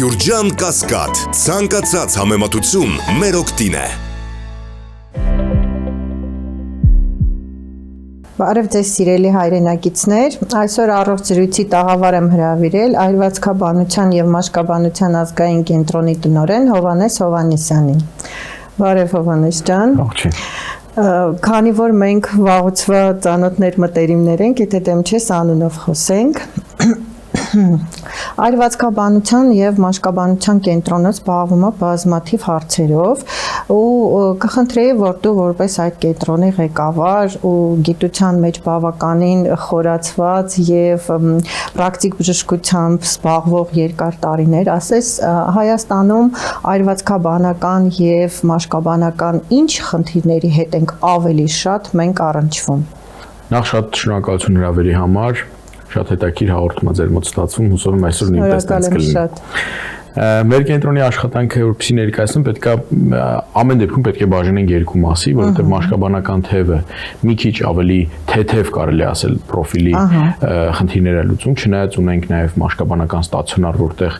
Գյուրջան Կասկադ, ցանկացած համեմատություն մեր օգտին է։ Բարև ձեզ սիրելի հայրենակիցներ, այսօր առողջ զրույցի տաղավար եմ հրավիրել Այրվածքաբանության եւ մաշկաբանության ազգային կենտրոնի տնօրեն Հովհաննես Հովհաննիսյանին։ Բարև Հովհաննես ջան։ Քանի որ մենք վաղուցվա ծանոթներ մտերիմներ ենք, եթե դեմ չես անունով խոսենք։ Այրվածքաբանության եւ մաշկաբանության կենտրոնը զբաղվում է բազմաթիվ հարցերով ու կխնդրեի, որ դու որպես այդ կենտրոնի ղեկավար ու գիտության մեջ բավականին խորացված եւ պրակտիկ բժշկությամբ զբաղվող երկար տարիներ, ասես Հայաստանում այրվածքաբանական եւ մաշկաբանական ինչ խնդիրների հետ ենք ավելի շատ մենք առնչվում։ Նախ շատ շնորհակալություն հրավերի համար, շատ հետաքրքիր հաղորդում է ձեր մոտ ստացվում, հուսով եմ այսօր նույնպես տենց կլինի։ Մեր կենտրոնի աշխատանքը որպեսզի ներկայացնեմ, պետք է ամեն դեպքում պետք է բաժանենք երկու մասի, որովհետև մաշկաբանական թևը մի քիչ ավելի թեթև կարելի ասել պրոֆիլի խնդիրներ է լուծում, չնայած ունենք նաև մաշկաբանական ստացիոնար, որտեղ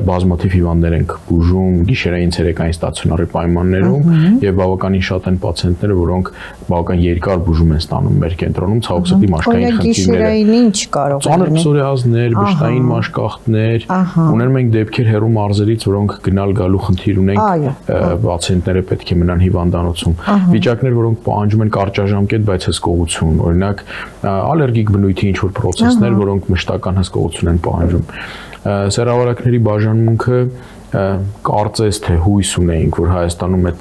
բազմաթիվ հիվանդներ ենք բուժում գիշերային ցերեկային ստացիոնարի պայմաններում եւ բավականին շատ են պացիենտները, որոնք բավական երկար բուժում են ստանում մեր կենտրոնում, ցավոք սրտի մաշկային խնդիրները։ Գիշերային ինչ կարող է ծանր պսորիազներ, բշտային մաշկախտներ, ունենք մենք դեպքեր մարզերից, որոնք գնալ գալու խնդիր ունենք, պացիենտները պետք է մնան հիվանդանոցում։ Վիճակներ, որոնք պահանջում են կարճաժամկետ, բայց հսկողություն, օրինակ ալերգիկ բնույթի ինչ-որ պրոցեսներ, որոնք մշտական հսկողություն են պահանջում։ Սեռավարակների բաժանմունքը կարծես թե հույս ունեինք, որ Հայաստանում այդ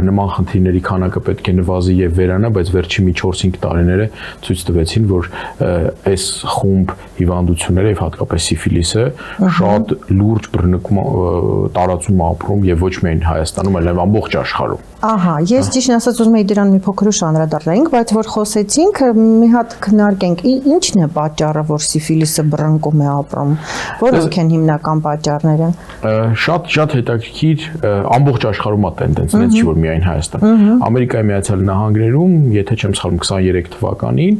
նման խնդիրների քանակը պետք է նվազի եւ վերանա, բայց վերջի մի 4-5 տարիները ցույց տվեցին, որ այս խումբ հիվանդությունները եւ հատկապես սիֆիլիսը շատ լուրջ բռնկում տարածում ապրում եւ ոչ միայն Հայաստանում, այլև ամբողջ աշխարհում։ Ահա, ես ճիշտ ասած ուզում եի դրան մի փոքր ուշ անդրադառնանք, բայց որ խոսեցինք, մի հատ քննարկենք, ինչն է պատճառը, որ սիֆիլիսը բռնկում է ապրում, որոնք են հիմնական պատճառները։ Շատ հետաքրքիր ամբողջ աշխարհում է տենդենսը, ոչ որ միայն Հայաստան։ Ամերիկայի Միացյալ Նահանգներում, եթե չեմ սխալվում, 23 թվականին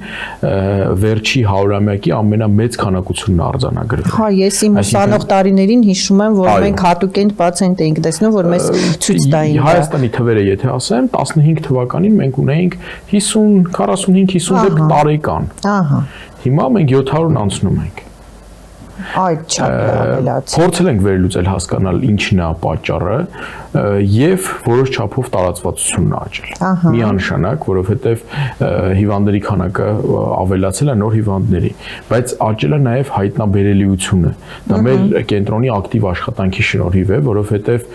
վերջի 100-ամյակի ամենամեծ քանակությունն արձանագրվել։ Հա, ես իմ ուսանող տարիներին հիշում եմ, որ մենք հատուկենտ պացիենտ էինք տեսնում, որ մեզ ցույց տային։ Հայաստանի թվերը եթե ասեմ, 15 թվականին մենք ունեինք 50, 45-50 դեպք տարեկան։ Ահա։ Հիմա մենք 700-ն անցնում ենք։ Այդ չափ փորձել ենք վերլուծել հասկանալ ինչն է պատճառը եւ որոշ չափով տարածվածությունն աճել։ Միանշանակ, որովհետեւ հիվանդների քանակը ավելացել է նոր հիվանդների, բայց աճել է նաեւ հայտնաբերելիությունը։ Դա մեր կենտրոնի ակտիվ աշխատանքի շնորհիվ է, որովհետեւ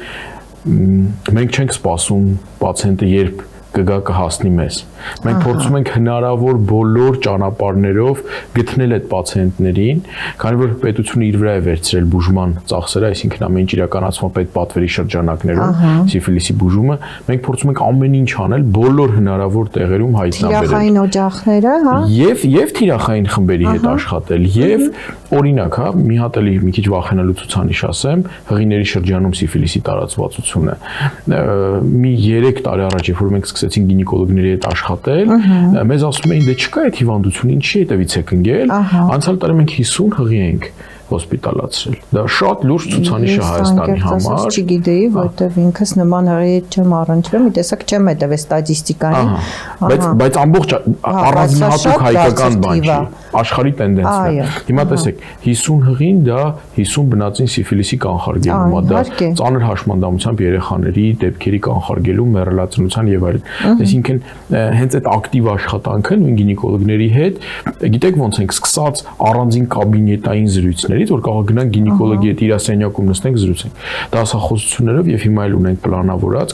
մենք չենք սպասում պացիենտը երբ կգա կհասնի մեզ։ Մենք փորձում ենք հնարավոր բոլոր ճանապարհներով գտնել այդ պացիենտներին, քանի որ պետությունը իր վրա է վերցրել բուժման ծախսերը, այսինքն ամեն ինչ իրականացվում է պետպատվերի շրջանակներում, սիֆիլիսի բուժումը, մենք փորձում ենք ամեն ինչ անել բոլոր հնարավոր տեղերում հայտնաբերել։ Թիրախային օջախները, հա։ Եվ թիրախային խմբերի հետ աշխատել, եւ օրինակ, հա, մի հատ էլի մի քիչ վախենալու ցուցանիշ ասեմ, հղիների շրջանում սիֆիլիսի տարածվածությունը։ Մի 3 տարի առաջ, երբ որ մենք սկսեցին գինեկոլոգների հետ աշխատել, մեզ ասում էին, դե չկա այդ հիվանդությունը, ինչի հետևից եք ընկել, անցյալ տարի մենք 50 հղի ենք հոսպիտալացրել։ Դա շատ լուրջ ցուցանիշ է Հայաստանի համար։ Ես չգիտեի, որտեվ ինքս նման հղի չեմ առնչվել, մի տեսակ չեմ հետևել ստատիստիկային։ Բայց ամբողջ առանձնահատուկ հայկական բան չի, աշխարհի տենդենսն է։ Հիմա տեսեք, 50 հղին դա 50 բնածին սիֆիլիսի կանխարգելում է, դա ծանր հաշմանդամությամբ երեխաների դեպքերի կանխարգելու, մեռելացնության եւ այլն։ Այսինքն հենց այդ ակտիվ աշխատանքը նույն գինեկոլոգների հետ, գիտեք ոնց ենք սկսած առանձին կաբինետային զրույցներ, որ կարող գնանք գինեկոլոգի հետ իր սենյակում նստենք զրուցենք։ Դասախոսություններով եւ հիմա էլ ունենք պլանավորած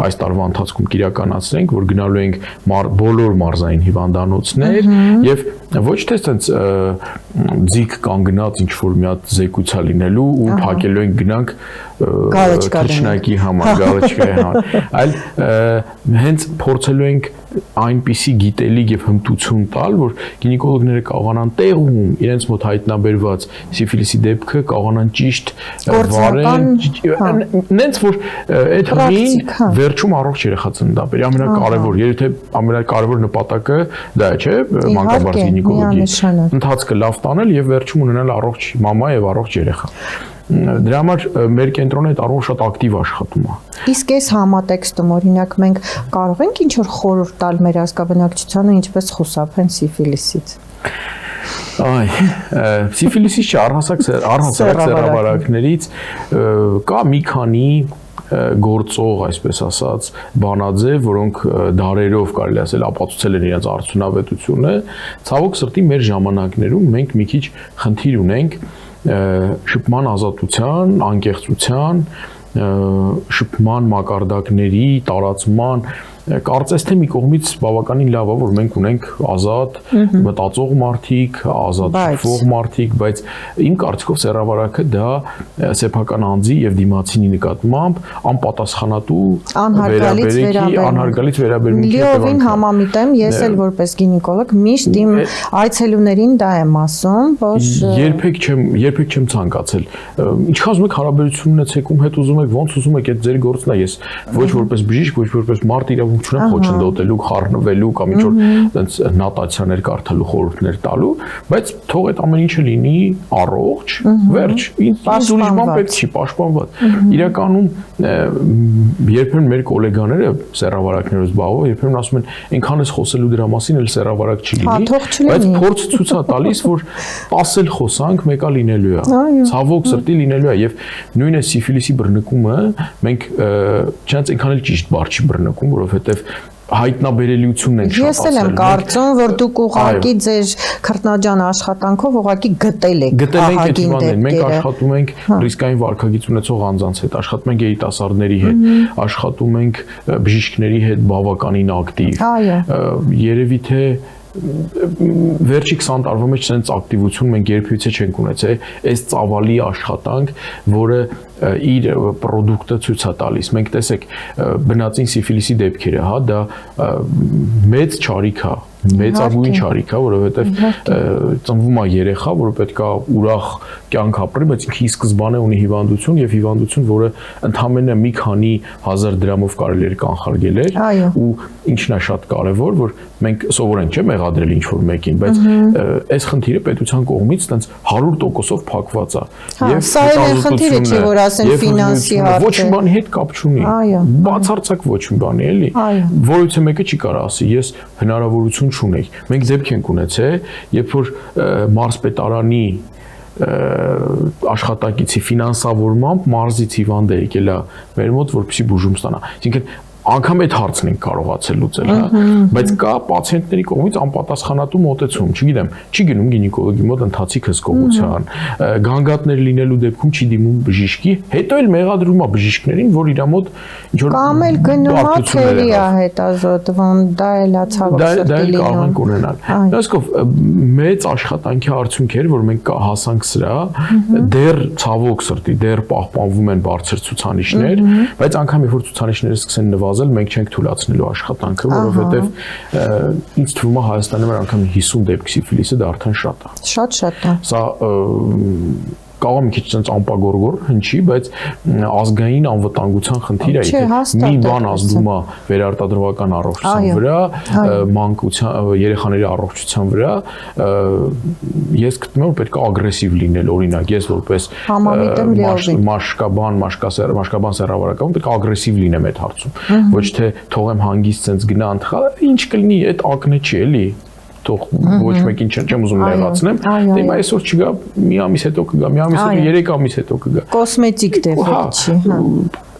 այս տարվա ընթացքում կիրականացնենք, որ գնալու ենք բոլոր մարզային հիվանդանոցներ եւ ոչ թե sense ձիգ կանգնած ինչ որ մի հատ զեկույցա լինելու ու փակելու ենք գնանք թռչնակի համար, գալաչկայի համար, այլ հենց փորձելու ենք այնպիսի գիտելիք եւ հմտություն տալ, որ գինեկոլոգները կարողանան տեղում իրենց մոտ հայտնաբերված սիֆիլիսի դեպքը կարողանան ճիշտ վարել, նենց որ այդ հղին վերջում առողջ երեխա ծննդաբերի ամենակարևոր, երբ թե ամենակարևոր նպատակը դա է, չէ՞, մանկաբարձ գինեկոլոգի։ ընթացքը լավ տանել եւ վերջում ունենալ առողջ մամա եւ առողջ երեխա։ Դրա համար մեր կենտրոնը այդ առումով շատ ակտիվ աշխատում է։ Իսկ այս համատեքստում օրինակ մենք կարող ենք ինչ որ խորհուրդ տալ մեր ազգաբնակչությանը ինչպես խուսափեն սիֆիլիսից։ Սիֆիլիսից առհասարակ սեռավարակներից կա մի քանի գործող, այսպես ասած, բանաձև, որոնք դարերով կարելի ասել ապացուցել են իրենց արդյունավետությունը, ցավոք սրտի մեր ժամանակներում մենք մի քիչ խնդիր ունենք շփման ազատության, անկեղծության, շփման մակարդակների տարածման կարծես թե մի կողմից բավականին լավ է, որ մենք ունենք ազատ մտածող մարդիկ, ազատ շփվող մարդիկ, բայց իմ կարծիքով սեռավարակը դա սեփական անձի եւ դիմացինի նկատմամբ անպատասխանատու անհարգալից վերաբերմունքի Լիովին համամիտ եմ, ես էլ որպես գինեկոլոգ միշտ իմ այցելուներին դա եմ ասում, որ երբեք չեմ ցանկացել։ Ինչքան ուզում եք հարաբերություն ունեցեք, ում հետ ուզում եք, ոնց ուզում եք, այդ ձեր գործն է, ես ոչ որպես բժիշկ, ոչ որպես մարդ իրավունք չունեմ խոչընդոտելու, խառնվելու կամ ինչ որ այնց նոտացիաներ կարդալու, խորհուրդներ տալու, բայց թող այդ ամեն ինչը լինի առողջ, վերջ, ինձ ուրիշ բան պետք չի, պաշտպանված։ Իրականում երբեմն մեր գոլեգաները սեռավարակներով զբաղվող, երբեմն ասում են, այնքան էս խոսելու դրա մասին, էլ սեռավարակ չի լինի, բայց փորձ ցույց է տալիս, որ ասել խոսանք մեկա լինելու է, ցավոք սրտի լինելու է եւ նույն է սիֆիլիսի բռնկումը մենք չնայած այնքան էլ ճիշտ բառ չի բռնկում, որովհետեւ հայտնաբերելիությունն են շատ ասել։ Ես եմ կարծում, որ դուք ուղղակի ձեր քրտնաջան աշխատանքով ուղղակի գտել եք ահագին դեպքերը։ Մենք աշխատում ենք ռիսկային վարքագիծ ունեցող անձանց հետ, աշխատում ենք երիտասարդների հետ, աշխատում ենք բժիշկների հետ բավականին ակտիվ։ Երևի թե վերջի 20 տարվա մեջ sense ակտիվություն մենք երբևիցե չենք ունեցել, այս ծավալի աշխատանք, որը իր պրոդուկտը ցույց է տալիս։ Մենք տեսեք բնածին սիֆիլիսի դեպքերը, հա, դա մեծ չարիք է, մեծագույն չարիք է, որովհետև ծնվում է երեխա, որը պետք է ուրախ կյանք ապրի, բայց ինքը ի սկզբանե ունի հիվանդություն եւ հիվանդություն, որը ընդհանրապես մի քանի հազար դրամով կարելի է կանխարգել ու ինչն է շատ կարեւոր, որ մենք սովորենք չէ մեղադրել ինչ որ մեկին, բայց այս խնդիրը պետության կողմից տենց 100%-ով փակված է։ Եվ սա էլ խնդիրը չի, որ ասեն ֆինանսի հարցը։ Ոչ մի բանի հետ կապ չունի։ Բացարձակ ոչ մի բանի, էլի։ Որից մեկը չի կարող ասի, ես հնարավորություն չունեի։ Մենք դեպք ենք ունեցել, երբ որ մարզպետարանի աշխատակիցի ֆինանսավորմամբ մարզից հիվանդ է եկել մեր մոտ, որպեսզի բուժում ստանա։ Այսինքն անգամ այդ հարցն ենք կարողացել լուծել, հա, բայց կա պացիենտների կողմից անպատասխանատու մոտեցում, չգիտեմ, չի գնում գինեկոլոգի մոտ ընթացիկ հսկողության, գանգատներ լինելու դեպքում չի դիմում բժիշկի, հետո էլ մեղադրում է բժիշկներին, որ իր մոտ ինչ որ կամ էլ գնում է թերի է հետազոտվում, դա էլ է ցավոք սրտի լինում։ Դա կարող ենք ունենալ։ Այսքով մեծ աշխատանքի արդյունք էր, որ մենք հասանք սրա, դեռ ցավոք սրտի, դեռ պահպանվում են բարձր ցուցանիշներ, բայց անգամ երբ որ ցուցանիշները սկսեն նվազել, մենք չենք թույլատնելու աշխատանքը, որովհետև ինձ թվում է Հայաստանում անգամ 50 դեպք սիֆիլիսը դա արդեն շատ է։ Շատ է։ Սա կարող մի քիչ ցած անպագորգոր հնչի, բայց ազգային անվտանգության խնդիր է, եթե մի բան ազդում է վերարտադրողական առողջության վրա, մանկության, երեխաների առողջության վրա, ես գտնում եմ, որ պետք է ագրեսիվ լինել, օրինակ, ես որպես մաշկաբան սեռավարական պետք է ագրեսիվ լինեմ այդ հարցում, ոչ թե թողեմ հանգիստ ցենց գնա ընթղա, ինչ կլինի, այդ ակնե չի էլի, թող ոչ մեկին չեմ ուզում լեղացնեմ, դե հիմա այսօր չգա, մի ամիս հետո կգա, մի ամիս հետո 3 ամիս հետո կգա։ Կոսմետիկ դեֆեկտ չի, հա։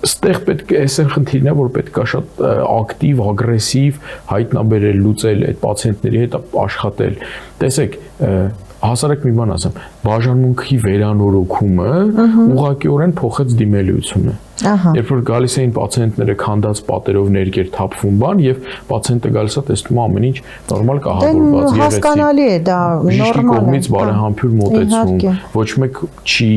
Ստեղ պետք է այս խնդիրն է, որ պետք է շատ ակտիվ, ագրեսիվ հայտնաբերել, լուծել այդ պացիենտների հետ աշխատել։ Տեսեք, հասարակ մի բան ասեմ, բաժանմունքի վերանորոգումը ուղղակիորեն փոխեց դիմելիությունը։ Երբ որ գալիս էին պացիենտները քանդած պատերով ներկեր թափվում բան եւ պացիենտը գալիս է տեսնում ամեն ինչ նորմալ կահավորված եղեցի։ Հասկանալի է, դա նորմալ է։ Կողմից բարեհամբույր մոտեցում, ոչ մեկ չի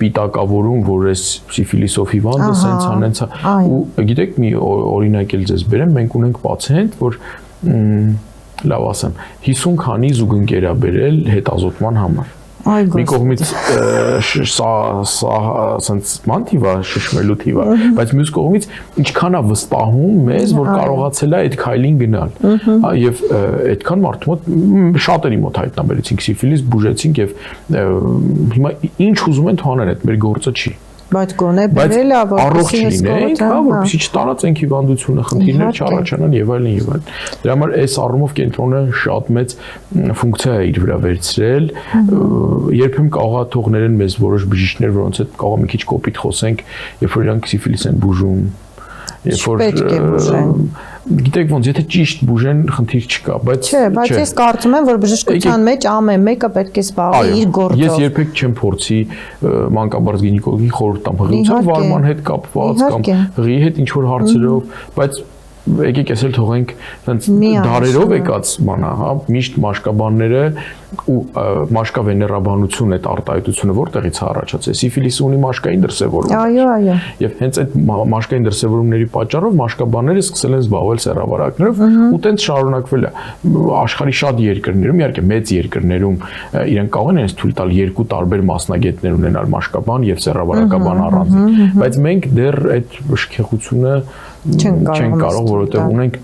պիտակավորում, որ այս սիֆիլիսով հիվանդը սենց անենց է։ Ու գիտեք, մի օրինակ էլ ձեզ բերեմ, մենք ունենք պացիենտ, որ լավ ասեմ, 50 քանի զուգընկեր է բերել հետազոտման համար։ Մի կողմից սա ասենց մանտիվա շշմելու թիվա, բայց մյուս կողմից ինչքան է վստահում մեզ, որ կարողացել է այդ քայլին գնալ։ Եվ այդքան մարդու մոտ շատերի մոտ հայտնաբերեցինք սիֆիլիս, բուժեցինք եւ հիմա ինչ ուզում են թողնել, այդ մեր գործը չի։ Բայց գոնե բերել է, որպեսզի լինենք, որպեսզի չտարածենք հիվանդությունը, խնդիրներ չառաջանան եւ այլն եւ այլն։ Դրա համար այս առումով կենտրոնը շատ մեծ ֆունկցիա է իր վրա վերցրել։ Երբեմն կարող է թողնել են մեզ որոշ բժիշկներ, որոնց հետ կարող մի քիչ կոպիտ խոսենք, երբ որ իրանք սիֆիլիս են բուժում, երբ որ գիտեք ոնց, եթե ճիշտ բուժեն, խնդիր չկա, բայց չէ, բայց ես կարծում եմ, որ բժշկության մեջ ամեն մեկը պետք է զբաղվի իր գործով։ Ես երբեք չեմ փորձի մանկաբարձ գինեկոլոգի խորհուրդ տամ հղիության վարման հետ կապված կամ հղի հետ ինչ որ հարցերով, բայց եկեք էսել թողենք այնց դարերով եկած բանա, հա, միշտ մաշկաբանները ու մաշկավեներաբանություն այդ արտահայտությունը որտեղից է առաջացել։ Սիֆիլիսը ունի մաշկային դրսևորում։ Այո։ Եվ հենց այդ մաշկային դրսևորումների պատճառով մաշկաբանները սկսել են զբաղվել սեռավարակներով ու տենց շարունակվել է։ Աշխարհի շատ երկրներում, իհարկե մեծ երկրներում իրենք կարող են այս թույլ տալ երկու տարբեր մասնագետներ ունենալ մաշկաբան եւ սեռավարակաբան առանձին, բայց մենք դեռ այդ շքեղությունը չենք կարող, որովհետև ունենք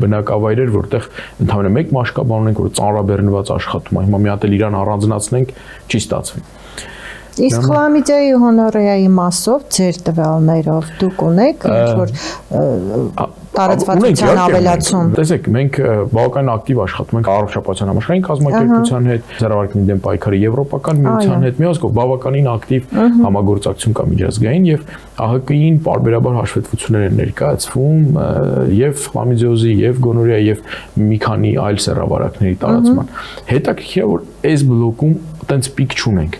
բնակավայրեր, որտեղ ընդհանրապես մեկ մաշկաբան ունենք, որ ծանրաբեռնված աշխատում է։ Հիմա մի հատ էլ իրան առանձնացնենք, չի ստացվի։ Իսկ խլամիդիայի հոնորեայի մասով ձեր տվյալներով դուք ունեք ինչ-որ տարածվածության ավելացում։ Տեսեք, մենք բավական ակտիվ աշխատում ենք առողջապահության համաշխարհային կազմակերպության հետ, ձեռավարկների դեմ պայքարի եվրոպական միության հետ, մի խոսքով բավականին ակտիվ համագործակցություն կա միջազգային եւ ԱՀԿ-ին պարբերաբար հաշվետվություններ են ներկայացվում եւ խլամիդիոզի եւ գոնորեա եւ մի քանի այլ սեռավարակների տարածման։ Հետաքրքիր է, որ այս բլոկում տենց պիկ չունենք,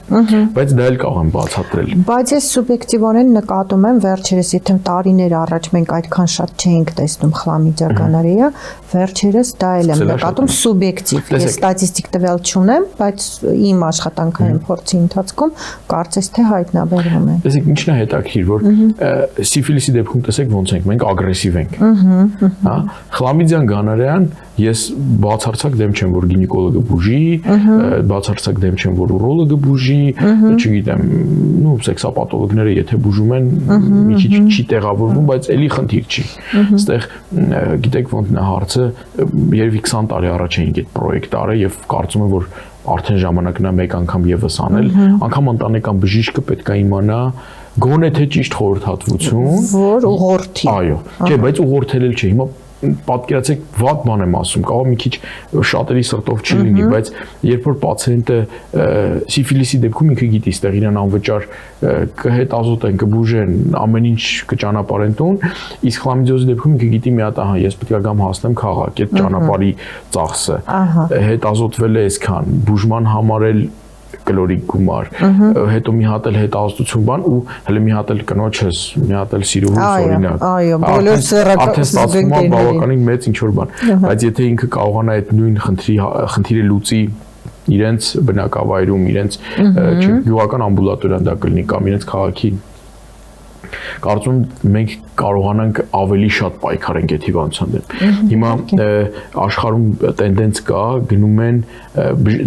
բայց դա էլ կարող եմ բացատրել։ Բայց ես սուբյեկտիվորեն նկատում եմ վերջերս, եթե տարիներ առաջ մենք այդքան շատ չէինք տեսնում խլամիդիա գոնորեա, վերջերս դա էլ եմ նկատում սուբյեկտիվ։ Ես ստատիստիկ տվյալ չունեմ, բայց իմ աշխատանքային փորձի ընթացքում կարծես թե հայտնաբերվում է։ Տեսեք, ինչն է հետաքրքիր, որ սիֆիլիսի դեպքում տեսեք ոնց ենք, մենք ագրեսիվ ենք։ Հա, խլամիդիան գոնորեան ես բացարձակ դեմ չեմ, որ գինեկոլոգը բուժի, բացարձակ դեմ չեմ, որ ուրոլոգը բուժի, չգիտեմ, նու սեքսապաթոլոգները եթե բուժում են, մի քիչ չի տեղավորվում, բայց էլի խնդիր չի։ Այստեղ գիտեք ոնց նա հարցը, երևի 20 տարի առաջ էինք այդ պրոյեկտը արել եւ կարծում եմ, որ արդեն ժամանակն է մեկ անգամ եւս անել, անգամ ընտանեկան բժիշկը պետք է իմանա գոնե թե ճիշտ խորհրդատվություն, որ ուղղորդի։ Այո, չէ, բայց ուղղորդել էլ չէ։ Հիմա պատկերացեք, վատ բան եմ ասում, կարող մի քիչ շատերի սրտով չի լինի, բայց երբ որ պացիենտը սիֆիլիսի դեպքում ինքը գիտի, ստեղ իրան անվճար կհետազոտեն, կբուժեն, ամեն ինչ կճանապարհեն տուն, իսկ խլամիդիոզի դեպքում ինքը գիտի մի հատ, ահա, ես պետք է գամ հասնեմ քաղաք, այդ ճանապարհի ծախսը, հետազոտվել է այսքան, բուժման համար էլ կլորիկ գումար, հետո մի հատ էլ հետազոտություն բան ու հələ մի հատ էլ կնոջս, մի հատ էլ սիրուհուս օրինակ։ Այո, բոլոր սեռական բավականին մեծ ինչ որ բան, բայց եթե ինքը կարողանա այդ նույն խնդիրը լուծի իրենց բնակավայրում, իրենց գյուղական ամբուլատորիան դա կլինի կամ իրենց քաղաքի, կարծում մենք կարողանանք ավելի շատ պայքարենք այդ հիվանդության դեմ։ Հիմա աշխարհում տենդենց կա, գնում են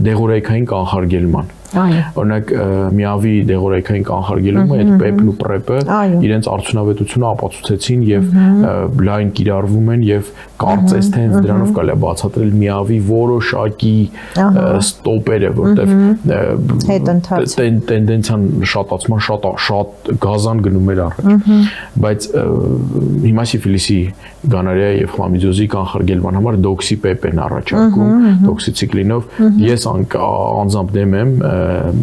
դեղորայքային կանխարգելման։ Օրինակ միավի դեղորայքային կանխարգելումը, այդ PrEP-ն ու PrEP-ը իրենց արդյունավետությունը ապացուցեցին եւ լայն կիրառվում են եւ կարծես թե հենց դրանով կարելի է բացատրել միավի որոշակի ստոպերը, որտեվ տենդենցիան շատացման շատ գազան գնում էր առաջ։ Բայց հիմա սիֆիլիսի, գոնորեա եւ խլամիդիոզի կանխարգելման համար դոքսի PrEP են առաջարկում, դոքսիցիկլինով։ Ես անձամբ դեմ եմ,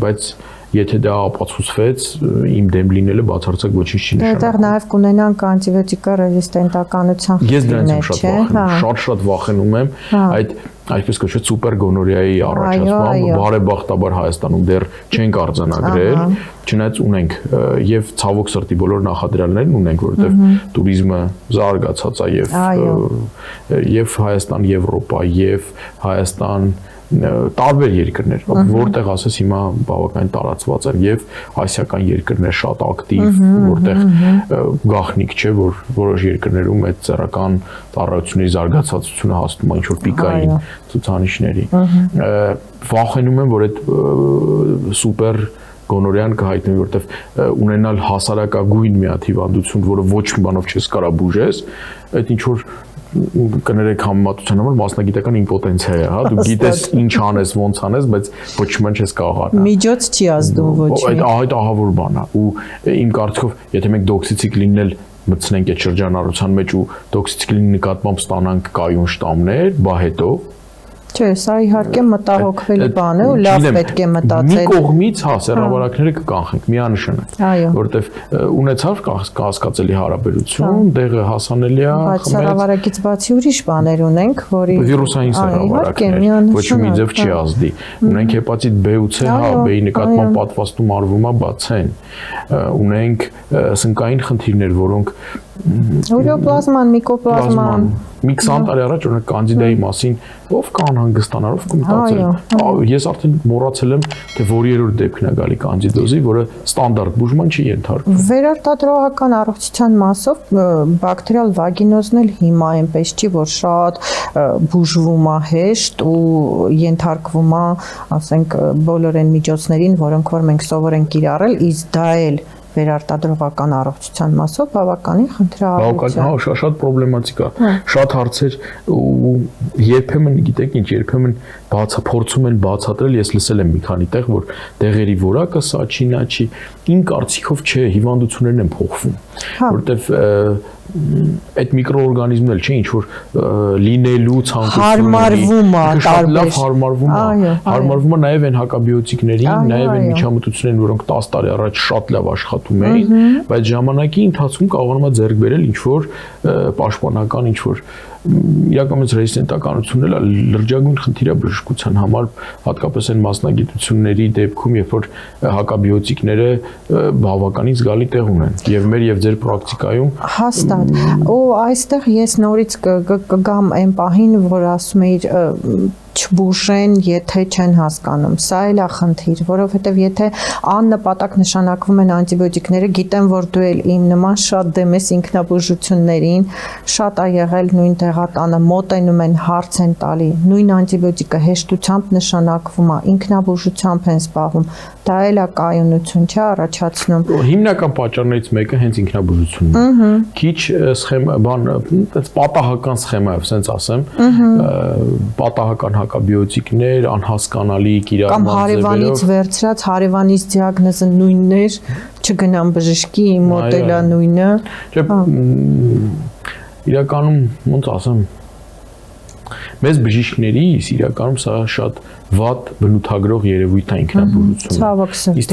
բայց եթե դա ապացուցվեց, իմ դեմ լինելը բացարձակ ոչինչ չի նշանակում։ Այդտեղ նաև կունենանք անտիբիոտիկա ռեզիստենտականության խնդիրներ, ես շատ վախենում եմ այդ այսպես կոչված սուպեր գոնորեայի առաջացմամբ, բարեբախտաբար Հայաստանում դեռ չենք արձանագրել, չնայած ունենք եւ ցավոք սրտի բոլոր նախադրյալներն ունենք, որովհետեւ туриզմը զարգացած է եւ Հայաստան, Եվրոպա եւ Հայաստան տարբեր երկրներ, որտեղ ասես հիմա բավականին տարածված են եւ ասիական երկրներ շատ ակտիվ, որտեղ գաղտնիք չէ, որ որոշ երկրներում այդ ծառական ծառայությունների զարգացածությունը հասնում է ինչ-որ պիկային ցուցանիշների։ Վախենում եմ, որ այդ սուպեր գոնորեան կհայտնվի, որտեղ ունենալ հասարակագույն մի հատ հիվանդություն, որը ոչ մի բանով չես կարա բուժես, այդ ինչ որ կներեք համեմատության համար մասնագիտական իմպոտենցիա է, հա, դու գիտես ինչ անես, ոնց անես, բայց ոչ մի չես կարող անել։ Միջոց չի ազդում ոչ մի։ Այդ ահավոր բան է, ու իմ կարծիքով, եթե մենք դոքսիցիկլինն էլ մտցնենք այդ շրջանառության մեջ ու դոքսիցիկլինի նկատմամբ ստանանք կայուն շտամներ, բա հետո Չէ, սա իհարկե մտահոգվելի բան է ու լավ պետք է մտածել։ Մի կողմից, հա, սեռավարակները կկանխենք, միանշանակ, որովհետև ունեցավ կասկածելի հարաբերություն, դեղը հասանելի է, բայց սեռավարակից բացի ուրիշ բաներ ունենք, որի վիրուսային սեռավարակներ, ոչ մի ձև չի ազդի։ Ունենք հեպատիտ B ու C, հա, B-ի նկատմամբ պատվաստում արվում է, բաց են։ Ունենք սնկային խնդիրներ, որոնք Ուրոպլազման, միկոպլազման մի 20 տարի առաջ օրինակ կանդիդայի մասին ով կանհանգստանար, ով կմտածել։ Ես արդեն մոռացել եմ, թե որի երրորդ դեպքն է գալի կանդիդոզի, որը ստանդարտ բուժման չի ենթարկվում։ Վերարտադրողական առողջության մասով բակտերիալ վագինոզն էլ հիմա այնպես չի, որ շատ բուժվում է հեշտ ու ենթարկվում է, ասենք, բոլոր այն միջոցներին, որոնք որ մենք սովոր ենք կիրառել, իսկ դա էլ վերարտադրողական առողջության մասով բավականին խնդրահարույց է։ Հա, շատ պրոբլեմատիկ է։ Շատ հարցեր ու երբեմն, գիտեք ինչ, երբեմն փորձում են բացատրել, ես լսել եմ մի քանի տեղ, որ դեղերի որակը սա չի, նա չի։ Իմ կարծիքով չէ, հիվանդություններն են փոխվում, որտեվ այդ միկրոօրգանիզմն էլ չէ, ինչ որ լինելու ցանկություն հարմարվում է, շատ լավ հարմարվում է նաև այն հակաբիոտիկներին, նաև այն միջամտություններին, որոնք 10 տարի առաջ շատ լավ աշխատում էին, բայց ժամանակի ընթացքում կարողանում է ձեռք բերել ինչ որ պաշտպանական, ինչ որ իրականում ռեզիստենտականությունն էլ լրջագույն խնդիր է բժշկության համար, հատկապես այն մասնագիտությունների դեպքում, երբ որ հակաբիոտիկները բավականին զգալի տեղ ունեն եւ մեր եւ ձեր պրակտիկայում հաստատ ու այստեղ ես նորից կգամ այն պահին, որ ասում էիր չբուժեն, եթե չեն հասկանում։ Սա էլ է խնդիր, որովհետև եթե աննպատակ նշանակվում են անտիբիոտիկները, գիտեմ, որ դու էլ իմ նման շատ դեմ ես ինքնաբուժություններին, շատ է եղել նույն տեղատանը, մոտենում են, հարց են տալի, նույն անտիբիոտիկը հեշտությամբ նշանակվում է, ինքնաբուժությամբ են զբաղվում, դա էլ է կայունություն չէ առաջացնում։ Հիմնական պատճառներից մեկը հենց ինքնաբուժությունն է։ Քիչ սխեմա, բան, այդպես պատահական սխեմայով, ասենց ասեմ, պատահական հակաբիոտիկներ, անհասկանալի կիրառման ձևերով։ Կամ հարևանից վերցրած, հարևանից դիագնոզը նույնն էր, չգնամ բժշկի, իմ մոտ էլ է նույնը։ Չէ, իրականում, ոնց ասեմ, մեզ բժիշկներիս իրականում սա շատ վատ բնութագրող երևույթ է ինքնաբուժությունը։ Ցավոք սրտի։